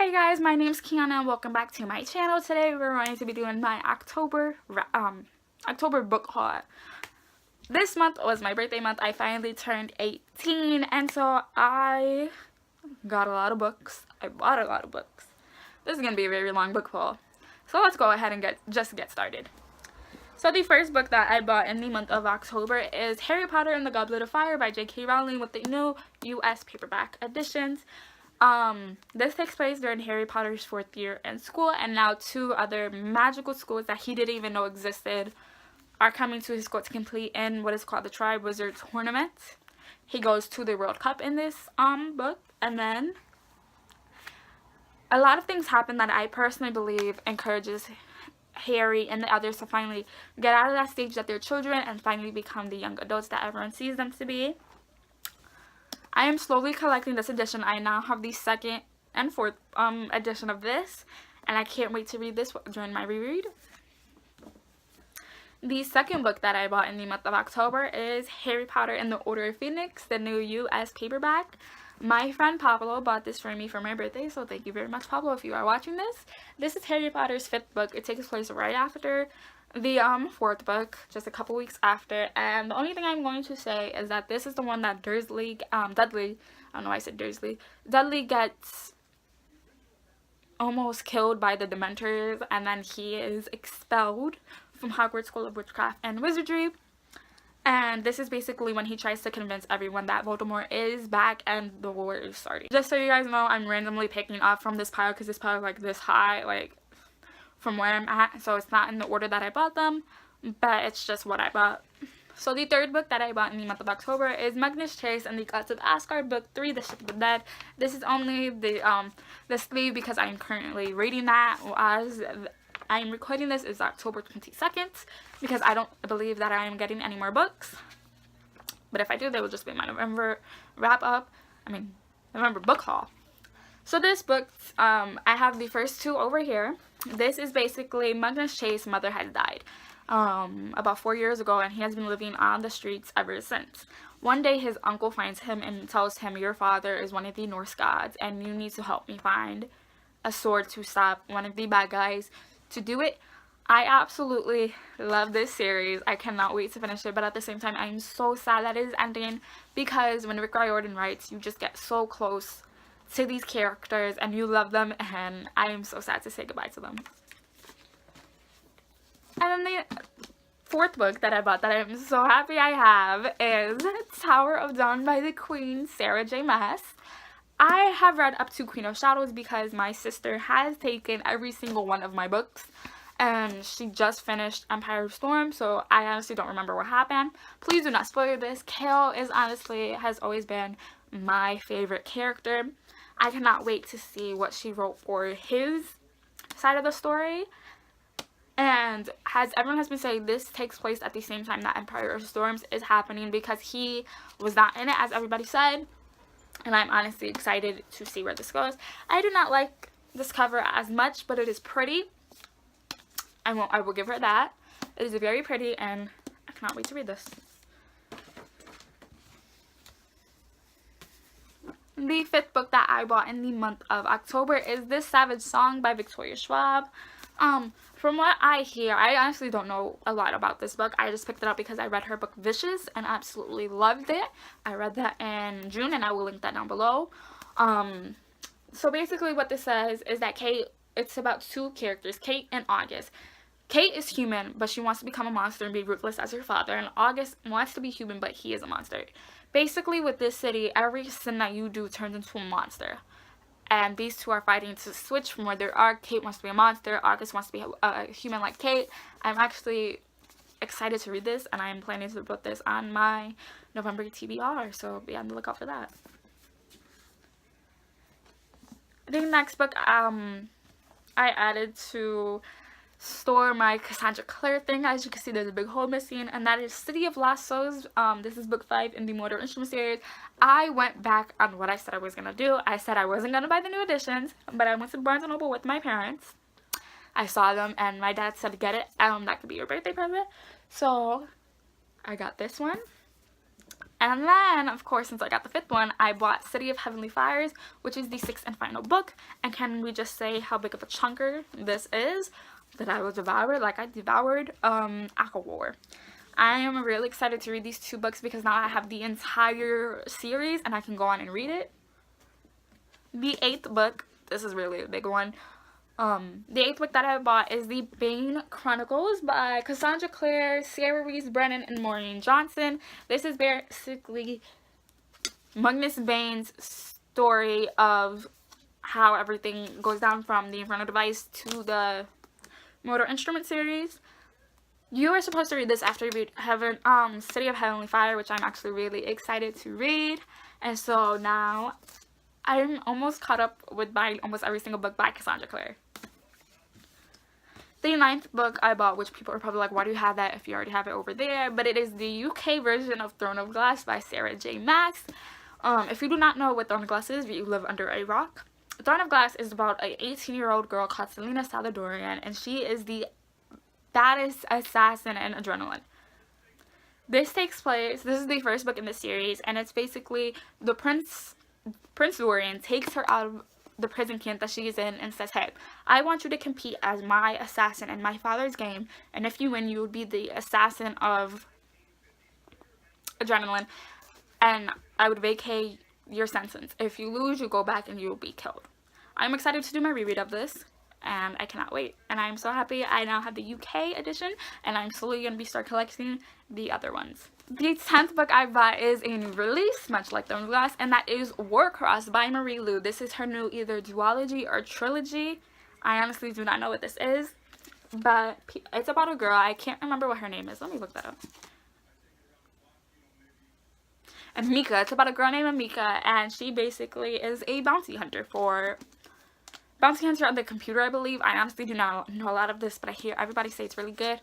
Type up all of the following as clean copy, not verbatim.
Hey guys, my name's Kiana and welcome back to my channel. Today we're going to be doing my October book haul. This month was my birthday month. I finally turned 18 and so I got a lot of books. I bought a lot of books. This is going to be a very long book haul. So let's go ahead and get started. So the first book that I bought in the month of October is Harry Potter and the Goblet of Fire by J.K. Rowling with the new US paperback editions. This takes place during Harry Potter's 4th year in school, and now 2 other magical schools that he didn't even know existed are coming to his school to compete in what is called the Tri-Wizard Tournament. He goes to the World Cup in this book, and then a lot of things happen that I personally believe encourages Harry and the others to finally get out of that stage that they're children and finally become the young adults that everyone sees them to be. I am slowly collecting this edition. I now have the 2nd and 4th edition of this, and I can't wait to read this during my reread. The second book that I bought in the month of October is Harry Potter and the Order of Phoenix, the new US paperback. My friend Pablo bought this for me for my birthday, so thank you very much, Pablo, if you are watching this. This is Harry Potter's 5th book. It takes place right after the 4th book, just a couple weeks after, and the only thing I'm going to say is that this is the one that Dudley gets almost killed by the Dementors, and then he is expelled from Hogwarts School of Witchcraft and Wizardry. And this is basically when he tries to convince everyone that Voldemort is back and the war is starting. Just so you guys know, I'm randomly picking up from this pile because this pile is like this high, like from where I'm at, so it's not in the order that I bought them, but it's just what I bought. So the third book that I bought in the month of October is Magnus Chase and the Gods of Asgard, book 3, The Ship of the Dead. This is only the sleeve because I'm currently reading that. As I'm recording this is October 22nd because I don't believe that I am getting any more books, but if I do, they will just be my November November book haul. So this book, I have the first 2 over here. This is basically Magnus Chase's mother had died about 4 years ago, and he has been living on the streets ever since. One day his uncle finds him and tells him, "Your father is one of the Norse gods and you need to help me find a sword to stop one of the bad guys." To do it, I absolutely love this series. I cannot wait to finish it, but at the same time I'm so sad that it is ending because when Rick Riordan writes, you just get so close to these characters and you love them, and I am so sad to say goodbye to them. And then the 4th book that I bought that I'm so happy I have is Tower of Dawn by the Queen, Sarah J. Maas. I have read up to Queen of Shadows because my sister has taken every single one of my books, and she just finished Empire of Storm, so I honestly don't remember what happened. Please do not spoil this. Kale has always been my favorite character. I cannot wait to see what she wrote for his side of the story. And as everyone has been saying, this takes place at the same time that Empire of Storms is happening because he was not in it, as everybody said. And I'm honestly excited to see where this goes. I do not like this cover as much, but it is pretty. I will give her that. It is very pretty, and I cannot wait to read this. The 5th book that I bought in the month of October is This Savage Song by Victoria Schwab. From what I hear, I honestly don't know a lot about this book. I just picked it up because I read her book Vicious and absolutely loved it. I read that in June, and I will link that down below. So basically what this says is that it's about 2 characters, Kate and August. Kate is human, but she wants to become a monster and be ruthless as her father, and August wants to be human, but he is a monster. Basically, with this city, every sin that you do turns into a monster. And these 2 are fighting to switch from where they are. Kate wants to be a monster. August wants to be a human like Kate. I'm actually excited to read this, and I'm planning to put this on my November TBR. So be on the lookout for that. The next book I added to store my Cassandra Clare thing. As you can see, there's a big hole missing, and that is City of Lassos. This is book 5 in the Mortal Instruments series. I went back on what I said I was gonna do. I said I wasn't gonna buy the new editions, but I went to Barnes & Noble with my parents. I saw them, and my dad said, "Get it, that could be your birthday present." So I got this one, And then, of course, since I got the 5th one, I bought City of Heavenly Fires, which is the 6th and final book. And can we just say how big of a chunker this is that I will devour, like I devoured Aqua War. I am really excited to read these 2 books because now I have the entire series and I can go on and read it. The 8th book, this is really a big one. The 8th book that I bought is the Bane Chronicles by Cassandra Clare, Sarah Reese Brennan, and Maureen Johnson. This is basically Magnus Bane's story of how everything goes down from the Inferno Device to the Mortal Instrument series. You are supposed to read this after you read City of Heavenly Fire, which I'm actually really excited to read. And so now I'm almost caught up with buying almost every single book by Cassandra Clare. The 9th book I bought, which people are probably like, why do you have that if you already have it over there? But it is the UK version of Throne of Glass by Sarah J. Maas. If you do not know what Throne of Glass is, you live under a rock. Throne of Glass is about an 18-year-old girl called Selena Salvadorian, and she is the baddest assassin in Adrenaline. This takes place, this is the 1st book in the series, and it's basically the Prince Dorian takes her out of the prison camp that she is in and says, hey, I want you to compete as my assassin in my father's game, and if you win, you would be the assassin of Adrenaline, and I would vacate your sentence. If you lose, you go back and you will be killed. I'm excited to do my reread of this, and I cannot wait. And I'm so happy I now have the UK edition, and I'm slowly going to start collecting the other ones. The 10th book I bought is a new release, much like Throne of Glass, and that is Warcross by Marie Lu. This is her new either duology or trilogy. I honestly do not know what this is, but it's about a girl. I can't remember what her name is. Let me look that up. And Mika. It's about a girl named Mika, and she basically is a bounty hunter on the computer, I believe. I honestly do not know a lot of this, but I hear everybody say it's really good.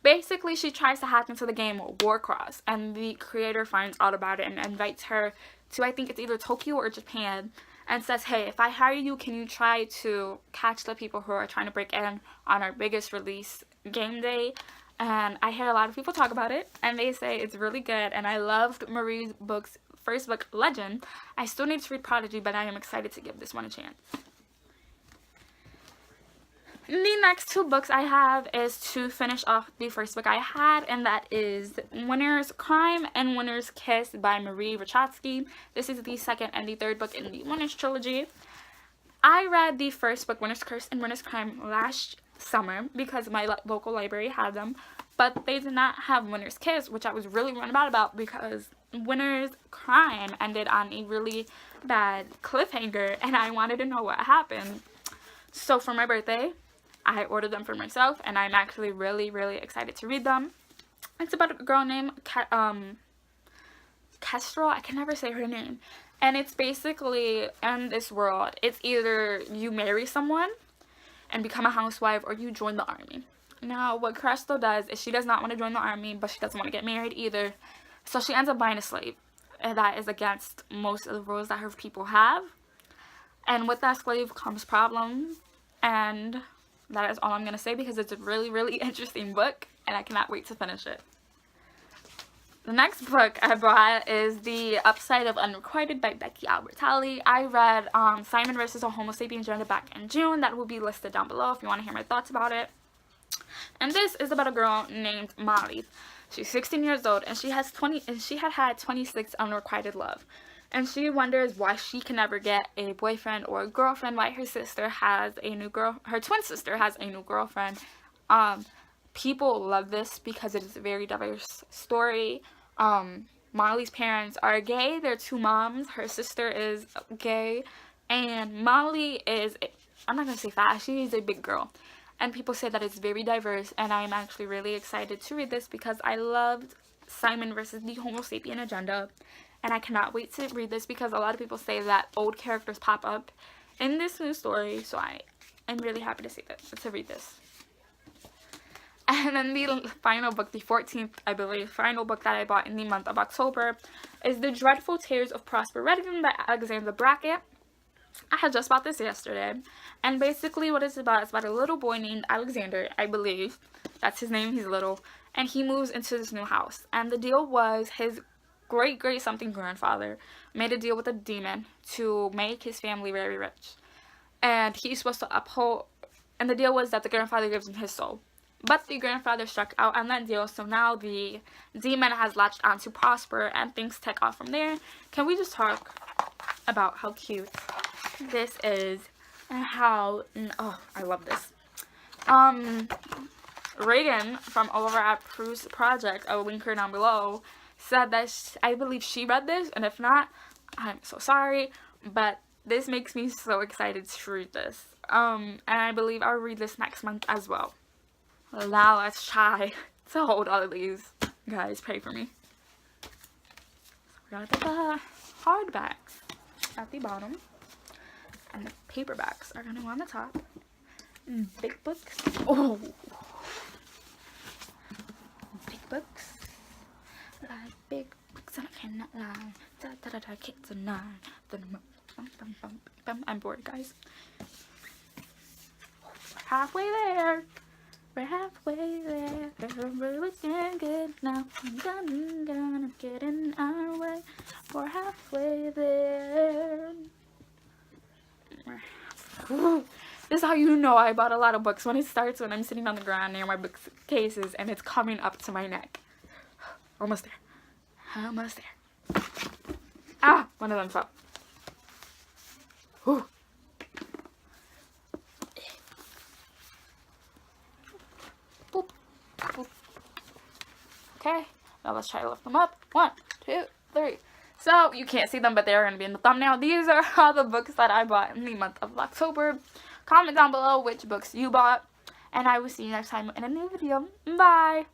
Basically, she tries to hack into the game Warcross, and the creator finds out about it and invites her to, I think it's either Tokyo or Japan, and says, hey, if I hire you, can you try to catch the people who are trying to break in on our biggest release game day? And I hear a lot of people talk about it, and they say it's really good, and I loved Marie's first book, Legend. I still need to read Prodigy, but I am excited to give this one a chance. The next 2 books I have is to finish off the 1st book I had, and that is Winter's Crime and Winter's Kiss by Marie Rachatsky. This is the 2nd and the 3rd book in the Winter's trilogy. I read the 1st book, Winter's Curse and Winter's Crime, last summer because my local library had them, but they did not have Winter's Kiss, which I was really runabout about because Winter's Crime ended on a really bad cliffhanger, and I wanted to know what happened. So for my birthday, I ordered them for myself, and I'm actually really, really excited to read them. It's about a girl named Kestrel. I can never say her name. And it's basically, in this world, it's either you marry someone and become a housewife, or you join the army. Now, what Kestrel does is she does not want to join the army, but she doesn't want to get married either. So she ends up buying a slave. And that is against most of the rules that her people have. And with that slave comes problems, and that is all I'm going to say because it's a really, really interesting book, and I cannot wait to finish it. The next book I bought is The Upside of Unrequited by Becky Albertalli. I read Simon vs. a Homo Sapien Agenda back in June. That will be listed down below if you want to hear my thoughts about it. And this is about a girl named Molly. She's 16 years old, and she had had 26 unrequited love. And she wonders why she can never get a boyfriend or a girlfriend, why her sister has a new her twin sister has a new girlfriend. People love this because it is a very diverse story. Molly's parents are gay. They're 2 moms. Her sister is gay. And Molly is, I'm not going to say fat, she's a big girl. And people say that it's very diverse, and I'm actually really excited to read this because I loved Simon versus the Homo Sapien Agenda. And I cannot wait to read this because a lot of people say that old characters pop up in this new story. So I'm really happy to read this. And then the final book, the 14th, I believe, final book that I bought in the month of October is The Dreadful Tears of Prosper Reddington by Alexandra Brackett. I had just bought this yesterday. And basically what it's about a little boy named Alexander, I believe. That's his name, he's little. And he moves into this new house. And the deal was his great something grandfather made a deal with a demon to make his family very rich. And he's supposed to uphold, and the deal was that the grandfather gives him his soul. But the grandfather struck out on that deal, so now the demon has latched on to Prosper, and things take off from there. Can we just talk about how cute this is and how, oh, I love this. Reagan from over at Prue's Project, I'll link her down below, said that I believe she read this, and if not, I'm so sorry, but this makes me so excited to read this. And I believe I'll read this next month as well. Now let's try to hold all of these. Guys, pray for me. So we got the hardbacks at the bottom, and the paperbacks are gonna go on the top. And big books. Oh, big books. Like big books, and I cannot lie. Da da da da, kids are nine. I'm bored, guys. We're halfway there. We're halfway there. We're looking good now. I'm gonna get in our way. We're halfway there. This is how you know I bought a lot of books. When it starts when I'm sitting on the ground near my bookcases and it's coming up to my neck. Almost there. Almost there. Ah! One of them fell. Whew. Boop. Boop. Okay, now let's try to lift them up. 1, 2, 3. So, you can't see them, but they're going to be in the thumbnail. These are all the books that I bought in the month of October. Comment down below which books you bought. And I will see you next time in a new video. Bye!